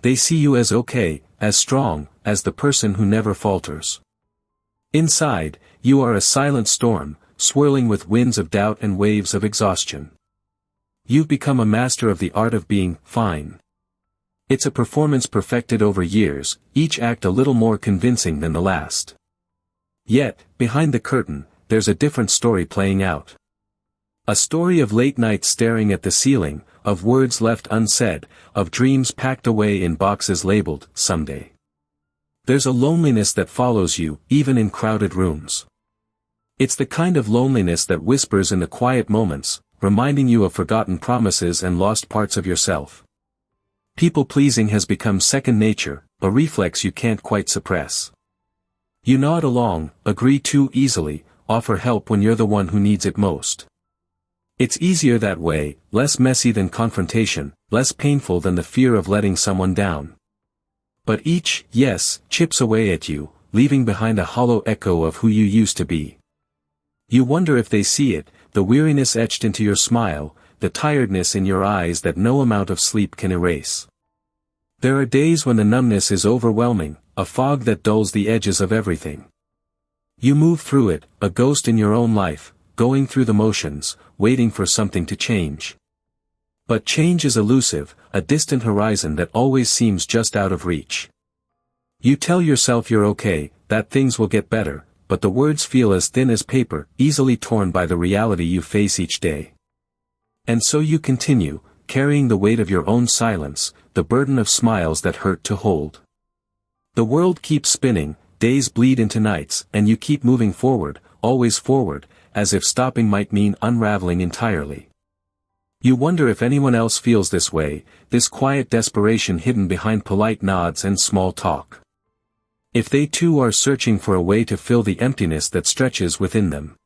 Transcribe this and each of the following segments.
They see you as okay, as strong, as the person who never falters. Inside, you are a silent storm, swirling with winds of doubt and waves of exhaustion. You've become a master of the art of being fine. It's a performance perfected over years, each act a little more convincing than the last. Yet, behind the curtain, there's a different story playing out. A story of late nights staring at the ceiling, of words left unsaid, of dreams packed away in boxes labeled, someday. There's a loneliness that follows you, even in crowded rooms. It's the kind of loneliness that whispers in the quiet moments, reminding you of forgotten promises and lost parts of yourself. People-pleasing has become second nature, a reflex you can't quite suppress. You nod along, agree too easily, offer help when you're the one who needs it most. It's easier that way, less messy than confrontation, less painful than the fear of letting someone down. But each yes chips away at you, leaving behind a hollow echo of who you used to be. You wonder if they see it, the weariness etched into your smile, the tiredness in your eyes that no amount of sleep can erase. There are days when the numbness is overwhelming, a fog that dulls the edges of everything. You move through it, a ghost in your own life, going through the motions, waiting for something to change. But change is elusive, a distant horizon that always seems just out of reach. You tell yourself you're okay, that things will get better, but the words feel as thin as paper, easily torn by the reality you face each day. And so you continue, carrying the weight of your own silence, the burden of smiles that hurt to hold. The world keeps spinning, days bleed into nights, and you keep moving forward, always forward, as if stopping might mean unraveling entirely. You wonder if anyone else feels this way, this quiet desperation hidden behind polite nods and small talk. If they too are searching for a way to fill the emptiness that stretches within them.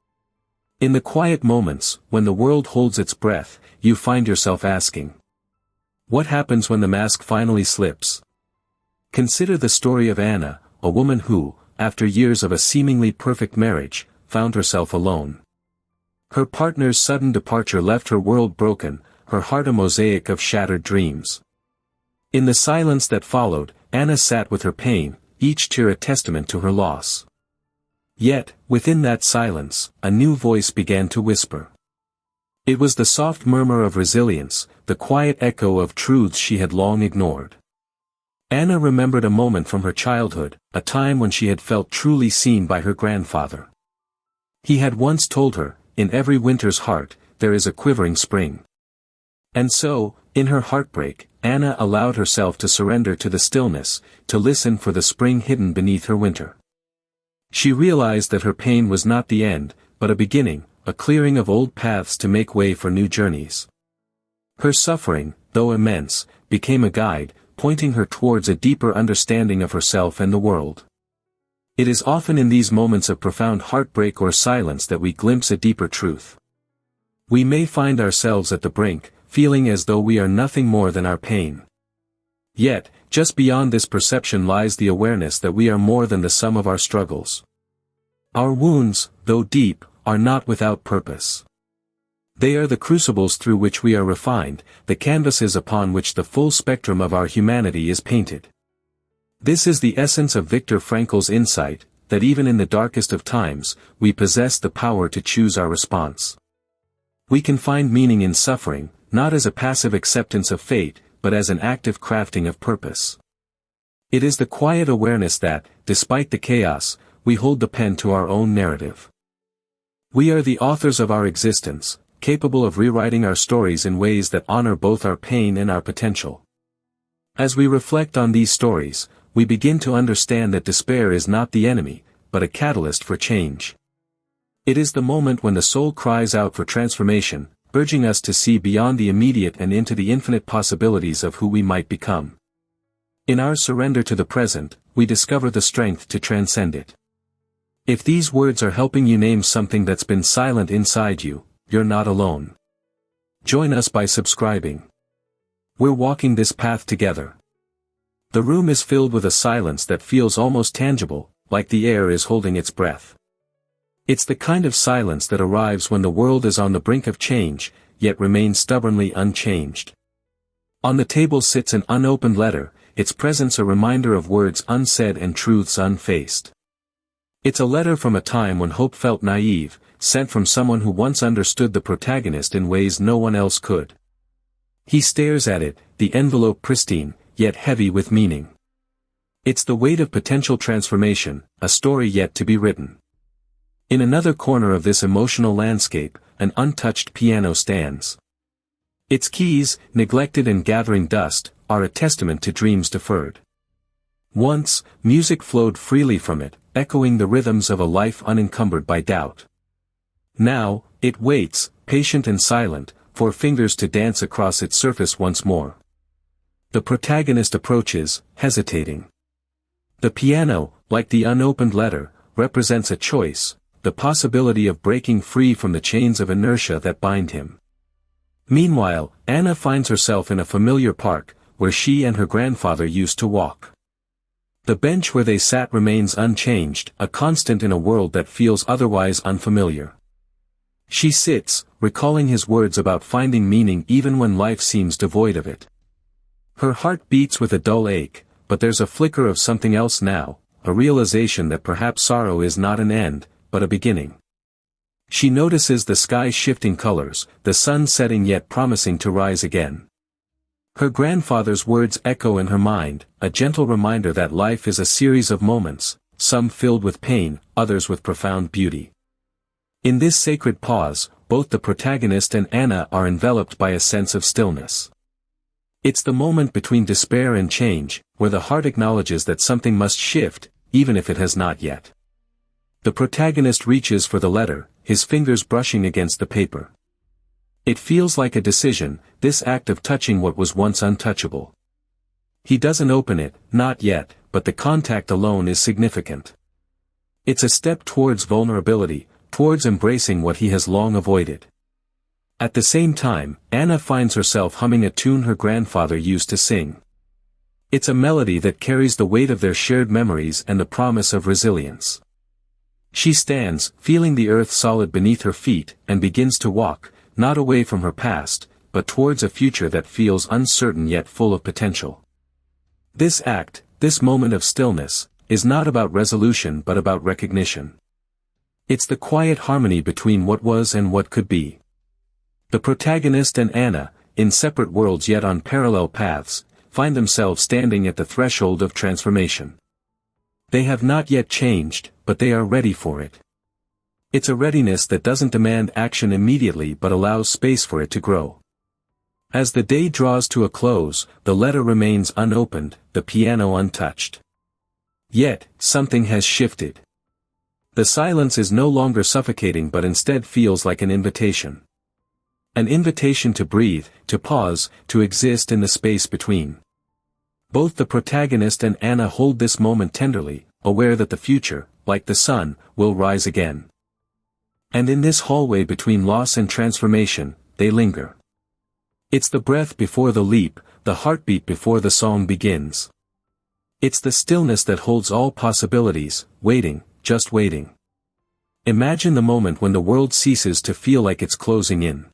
In the quiet moments, when the world holds its breath, you find yourself asking, what happens when the mask finally slips? Consider the story of Anna, a woman who, after years of a seemingly perfect marriage, found herself alone. Her partner's sudden departure left her world broken, her heart a mosaic of shattered dreams. In the silence that followed, Anna sat with her pain, each tear a testament to her loss. Yet, within that silence, a new voice began to whisper. It was the soft murmur of resilience, the quiet echo of truths she had long ignored. Anna remembered a moment from her childhood, a time when she had felt truly seen by her grandfather. He had once told her, in every winter's heart, there is a quivering spring. And so, in her heartbreak, Anna allowed herself to surrender to the stillness, to listen for the spring hidden beneath her winter. She realized that her pain was not the end, but a beginning, a clearing of old paths to make way for new journeys. Her suffering, though immense, became a guide, pointing her towards a deeper understanding of herself and the world. It is often in these moments of profound heartbreak or silence that we glimpse a deeper truth. We may find ourselves at the brink, feeling as though we are nothing more than our pain. Yet, just beyond this perception lies the awareness that we are more than the sum of our struggles. Our wounds, though deep, are not without purpose. They are the crucibles through which we are refined, the canvases upon which the full spectrum of our humanity is painted. This is the essence of Viktor Frankl's insight, that even in the darkest of times, we possess the power to choose our response. We can find meaning in suffering, not as a passive acceptance of fate, but as an active crafting of purpose. It is the quiet awareness that, despite the chaos, we hold the pen to our own narrative. We are the authors of our existence, capable of rewriting our stories in ways that honor both our pain and our potential. As we reflect on these stories, we begin to understand that despair is not the enemy, but a catalyst for change. It is the moment when the soul cries out for transformation, urging us to see beyond the immediate and into the infinite possibilities of who we might become. In our surrender to the present, we discover the strength to transcend it. If these words are helping you name something that's been silent inside you, you're not alone. Join us by subscribing. We're walking this path together. The room is filled with a silence that feels almost tangible, like the air is holding its breath. It's the kind of silence that arrives when the world is on the brink of change, yet remains stubbornly unchanged. On the table sits an unopened letter, its presence a reminder of words unsaid and truths unfaced. It's a letter from a time when hope felt naive, sent from someone who once understood the protagonist in ways no one else could. He stares at it, the envelope pristine, yet heavy with meaning. It's the weight of potential transformation, a story yet to be written. In another corner of this emotional landscape, an untouched piano stands. Its keys, neglected and gathering dust, are a testament to dreams deferred. Once, music flowed freely from it, echoing the rhythms of a life unencumbered by doubt. Now, it waits, patient and silent, for fingers to dance across its surface once more. The protagonist approaches, hesitating. The piano, like the unopened letter, represents a choice, the possibility of breaking free from the chains of inertia that bind him. Meanwhile, Anna finds herself in a familiar park, where she and her grandfather used to walk. The bench where they sat remains unchanged, a constant in a world that feels otherwise unfamiliar. She sits, recalling his words about finding meaning even when life seems devoid of it. Her heart beats with a dull ache, but there's a flicker of something else now, a realization that perhaps sorrow is not an end, but a beginning. She notices the sky shifting colors, the sun setting yet promising to rise again. Her grandfather's words echo in her mind, a gentle reminder that life is a series of moments, some filled with pain, others with profound beauty. In this sacred pause, both the protagonist and Anna are enveloped by a sense of stillness. It's the moment between despair and change, where the heart acknowledges that something must shift, even if it has not yet. The protagonist reaches for the letter, his fingers brushing against the paper. It feels like a decision, this act of touching what was once untouchable. He doesn't open it, not yet, but the contact alone is significant. It's a step towards vulnerability, towards embracing what he has long avoided. At the same time, Anna finds herself humming a tune her grandfather used to sing. It's a melody that carries the weight of their shared memories and the promise of resilience. She stands, feeling the earth solid beneath her feet, and begins to walk, not away from her past, but towards a future that feels uncertain yet full of potential. This act, this moment of stillness, is not about resolution but about recognition. It's the quiet harmony between what was and what could be. The protagonist and Anna, in separate worlds yet on parallel paths, find themselves standing at the threshold of transformation. They have not yet changed, but they are ready for it. It's a readiness that doesn't demand action immediately but allows space for it to grow. As the day draws to a close, the letter remains unopened, the piano untouched. Yet, something has shifted. The silence is no longer suffocating but instead feels like an invitation. An invitation to breathe, to pause, to exist in the space between. Both the protagonist and Anna hold this moment tenderly, aware that the future, like the sun, will rise again. And in this hallway between loss and transformation, they linger. It's the breath before the leap, the heartbeat before the song begins. It's the stillness that holds all possibilities, waiting, just waiting. Imagine the moment when the world ceases to feel like it's closing in.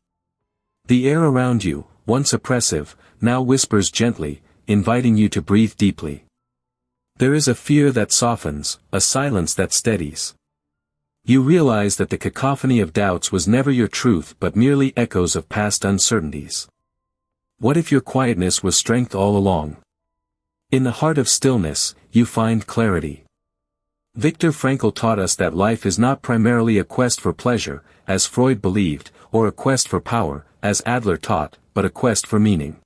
The air around you, once oppressive, now whispers gently, inviting you to breathe deeply. There is a fear that softens, a silence that steadies. You realize that the cacophony of doubts was never your truth but merely echoes of past uncertainties. What if your quietness was strength all along? In the heart of stillness, you find clarity. Viktor Frankl taught us that life is not primarily a quest for pleasure, as Freud believed, or a quest for power, as Adler taught, but a quest for meaning.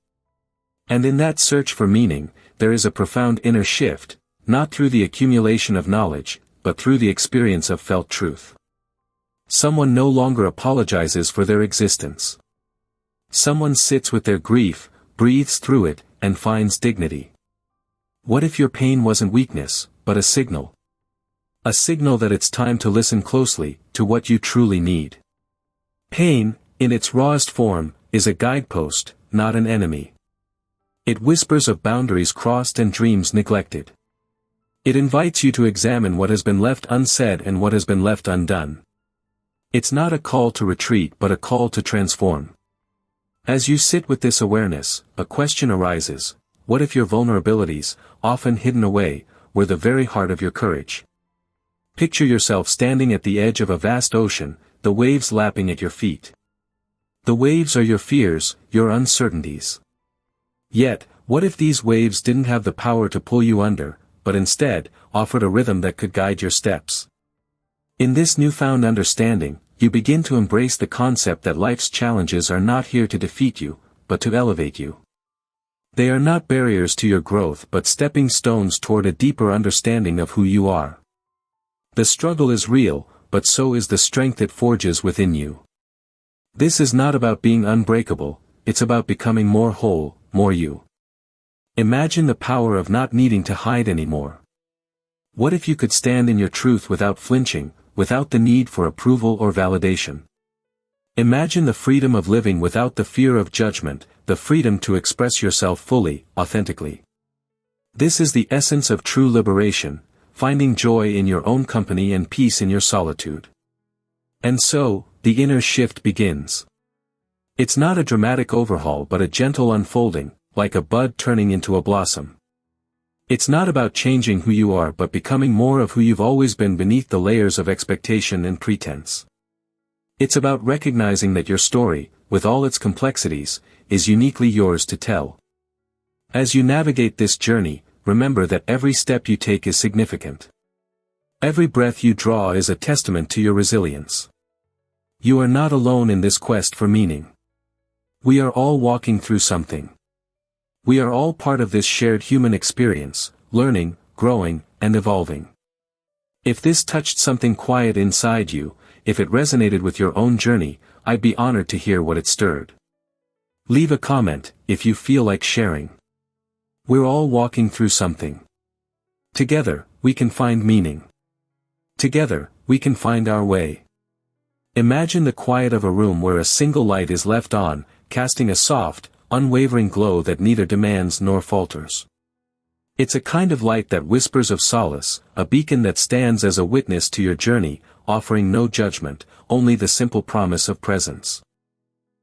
And in that search for meaning, there is a profound inner shift, not through the accumulation of knowledge, but through the experience of felt truth. Someone no longer apologizes for their existence. Someone sits with their grief, breathes through it, and finds dignity. What if your pain wasn't weakness, but a signal? A signal that it's time to listen closely, to what you truly need. Pain, in its rawest form, is a guidepost, not an enemy. It whispers of boundaries crossed and dreams neglected. It invites you to examine what has been left unsaid and what has been left undone. It's not a call to retreat but a call to transform. As you sit with this awareness, a question arises: what if your vulnerabilities, often hidden away, were the very heart of your courage? Picture yourself standing at the edge of a vast ocean, the waves lapping at your feet. The waves are your fears, your uncertainties. Yet, what if these waves didn't have the power to pull you under, but instead, offered a rhythm that could guide your steps? In this newfound understanding, you begin to embrace the concept that life's challenges are not here to defeat you, but to elevate you. They are not barriers to your growth but stepping stones toward a deeper understanding of who you are. The struggle is real, but so is the strength it forges within you. This is not about being unbreakable, it's about becoming more whole, more you. Imagine the power of not needing to hide anymore. What if you could stand in your truth without flinching, without the need for approval or validation? Imagine the freedom of living without the fear of judgment, the freedom to express yourself fully, authentically. This is the essence of true liberation, finding joy in your own company and peace in your solitude. And so, the inner shift begins. It's not a dramatic overhaul but a gentle unfolding, like a bud turning into a blossom. It's not about changing who you are but becoming more of who you've always been beneath the layers of expectation and pretense. It's about recognizing that your story, with all its complexities, is uniquely yours to tell. As you navigate this journey, remember that every step you take is significant. Every breath you draw is a testament to your resilience. You are not alone in this quest for meaning. We are all walking through something. We are all part of this shared human experience, learning, growing, and evolving. If this touched something quiet inside you, if it resonated with your own journey, I'd be honored to hear what it stirred. Leave a comment, if you feel like sharing. We're all walking through something. Together, we can find meaning. Together, we can find our way. Imagine the quiet of a room where a single light is left on, casting a soft, unwavering glow that neither demands nor falters. It's a kind of light that whispers of solace, a beacon that stands as a witness to your journey, offering no judgment, only the simple promise of presence.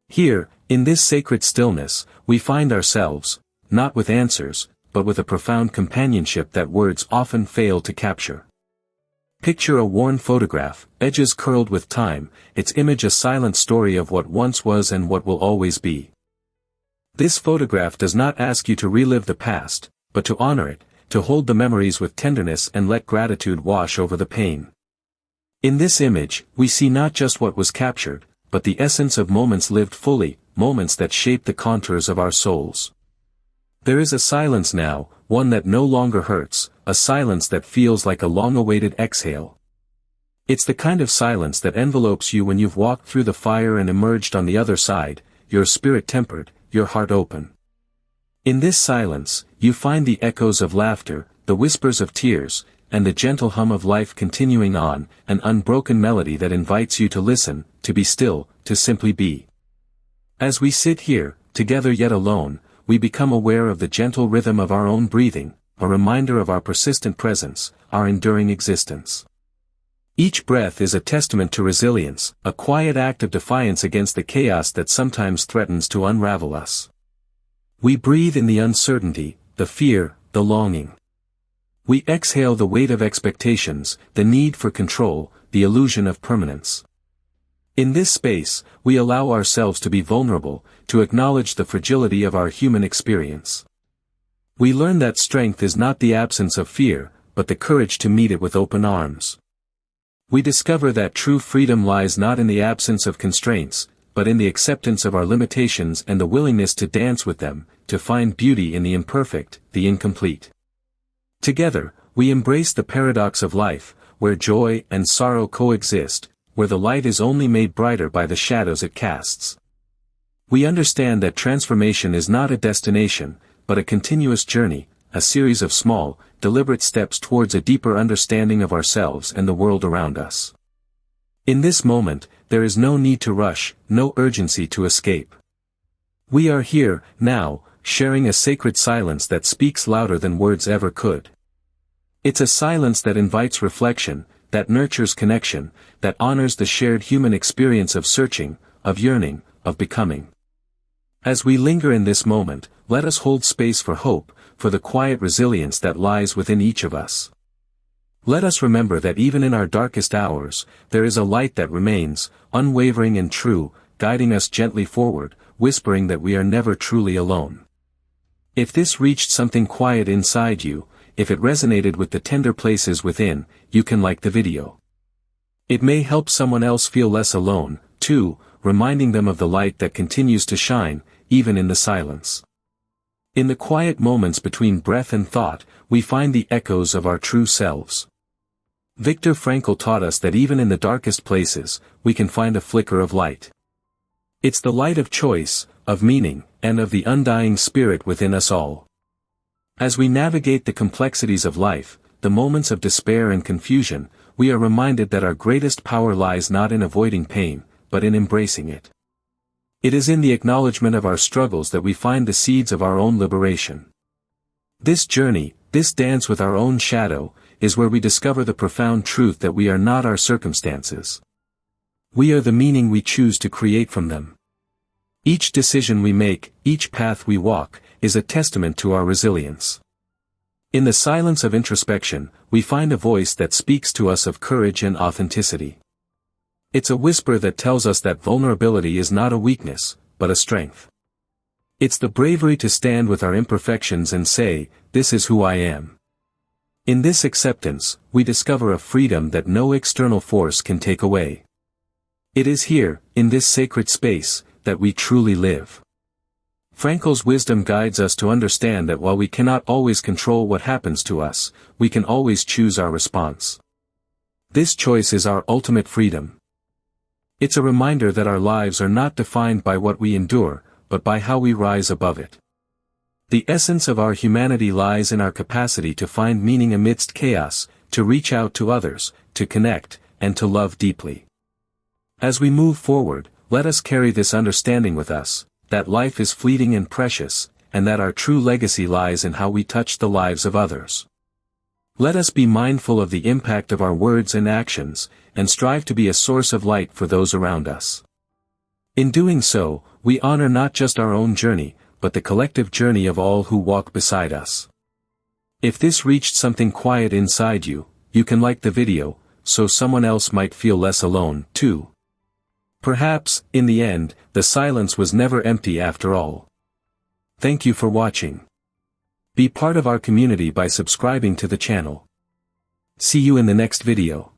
Here, in this sacred stillness, we find ourselves, not with answers, but with a profound companionship that words often fail to capture. Picture a worn photograph, edges curled with time, its image a silent story of what once was and what will always be. This photograph does not ask you to relive the past, but to honor it, to hold the memories with tenderness and let gratitude wash over the pain. In this image, we see not just what was captured, but the essence of moments lived fully, moments that shape the contours of our souls. There is a silence now, one that no longer hurts, a silence that feels like a long-awaited exhale. It's the kind of silence that envelopes you when you've walked through the fire and emerged on the other side, your spirit tempered, your heart open. In this silence, you find the echoes of laughter, the whispers of tears, and the gentle hum of life continuing on, an unbroken melody that invites you to listen, to be still, to simply be. As we sit here, together yet alone, we become aware of the gentle rhythm of our own breathing, a reminder of our persistent presence, our enduring existence. Each breath is a testament to resilience, a quiet act of defiance against the chaos that sometimes threatens to unravel us. We breathe in the uncertainty, the fear, the longing. We exhale the weight of expectations, the need for control, the illusion of permanence. In this space, we allow ourselves to be vulnerable, to acknowledge the fragility of our human experience. We learn that strength is not the absence of fear, but the courage to meet it with open arms. We discover that true freedom lies not in the absence of constraints, but in the acceptance of our limitations and the willingness to dance with them, to find beauty in the imperfect, the incomplete. Together, we embrace the paradox of life, where joy and sorrow coexist, where the light is only made brighter by the shadows it casts. We understand that transformation is not a destination, but a continuous journey, a series of small, deliberate steps towards a deeper understanding of ourselves and the world around us. In this moment, there is no need to rush, no urgency to escape. We are here, now, sharing a sacred silence that speaks louder than words ever could. It's a silence that invites reflection, that nurtures connection, that honors the shared human experience of searching, of yearning, of becoming. As we linger in this moment, let us hold space for hope, for the quiet resilience that lies within each of us. Let us remember that even in our darkest hours, there is a light that remains, unwavering and true, guiding us gently forward, whispering that we are never truly alone. If this reached something quiet inside you, if it resonated with the tender places within, you can like the video. It may help someone else feel less alone, too, reminding them of the light that continues to shine, even in the silence. In the quiet moments between breath and thought, we find the echoes of our true selves. Viktor Frankl taught us that even in the darkest places, we can find a flicker of light. It's the light of choice, of meaning, and of the undying spirit within us all. As we navigate the complexities of life, the moments of despair and confusion, we are reminded that our greatest power lies not in avoiding pain, but in embracing it. It is in the acknowledgement of our struggles that we find the seeds of our own liberation. This journey, this dance with our own shadow, is where we discover the profound truth that we are not our circumstances. We are the meaning we choose to create from them. Each decision we make, each path we walk, is a testament to our resilience. In the silence of introspection, we find a voice that speaks to us of courage and authenticity. It's a whisper that tells us that vulnerability is not a weakness, but a strength. It's the bravery to stand with our imperfections and say, "This is who I am." In this acceptance, we discover a freedom that no external force can take away. It is here, in this sacred space, that we truly live. Frankl's wisdom guides us to understand that while we cannot always control what happens to us, we can always choose our response. This choice is our ultimate freedom. It's a reminder that our lives are not defined by what we endure, but by how we rise above it. The essence of our humanity lies in our capacity to find meaning amidst chaos, to reach out to others, to connect, and to love deeply. As we move forward, let us carry this understanding with us, that life is fleeting and precious, and that our true legacy lies in how we touch the lives of others. Let us be mindful of the impact of our words and actions, and strive to be a source of light for those around us. In doing so, we honor not just our own journey, but the collective journey of all who walk beside us. If this reached something quiet inside you, you can like the video, so someone else might feel less alone, too. Perhaps, in the end, the silence was never empty after all. Thank you for watching. Be part of our community by subscribing to the channel. See you in the next video.